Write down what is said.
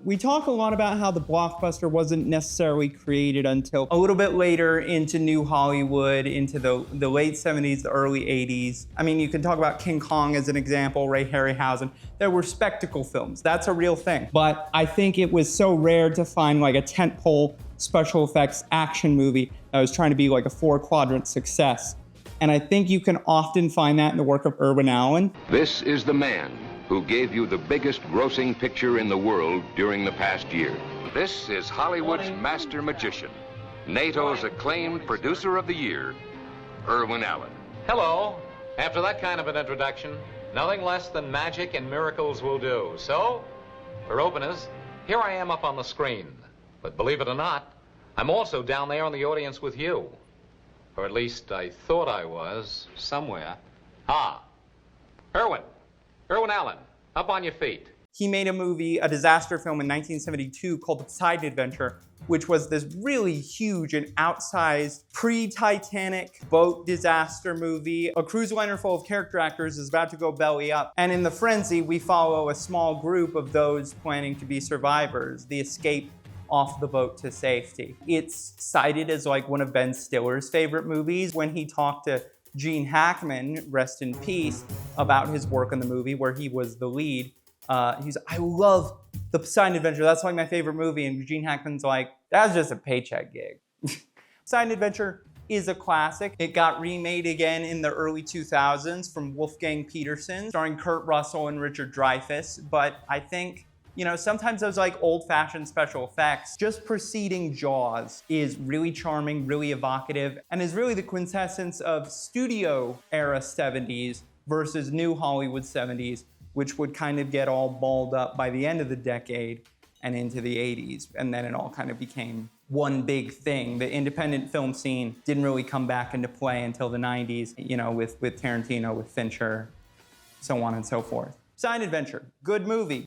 we talk a lot about how the blockbuster wasn't necessarily created until a little bit later into New Hollywood, into the late 70s, the early 80s. I mean, you can talk about King Kong as an example, Ray Harryhausen. There were spectacle films. That's a real thing. But I think it was so rare to find like a tentpole special effects action movie that was trying to be like a 4-quadrant success. And I think you can often find that in the work of Irwin Allen. This is the man who gave you the biggest grossing picture in the world during the past year. This is Hollywood's master magician, NATO's acclaimed producer of the year, Irwin Allen. Hello. After that kind of an introduction, nothing less than magic and miracles will do. So, for openers, here I am up on the screen. But believe it or not, I'm also down there in the audience with you. Or at least I thought I was, somewhere. Irwin Allen, up on your feet. He made a movie, a disaster film in 1972 called The Poseidon Adventure, which was this really huge and outsized pre-Titanic boat disaster movie. A cruise liner full of character actors is about to go belly up. And in the frenzy, we follow a small group of those planning to be survivors, the escape off the boat to safety. It's cited as like one of Ben Stiller's favorite movies. When he talked to Gene Hackman, rest in peace, about his work on the movie where he was the lead, he's I love The Poseidon Adventure, that's like my favorite movie. And Gene Hackman's like, that was just a paycheck gig. Poseidon Adventure is a classic. It got remade again in the early 2000s from Wolfgang Petersen, starring Kurt Russell and Richard Dreyfuss. But I think, you know, sometimes those like old-fashioned special effects, just preceding Jaws is really charming, really evocative, and is really the quintessence of studio era 70s versus new Hollywood 70s, which would kind of get all balled up by the end of the decade and into the 80s. And then it all kind of became one big thing. The independent film scene didn't really come back into play until the 90s, you know, with Tarantino, with Fincher, so on and so forth. Poseidon Adventure, good movie.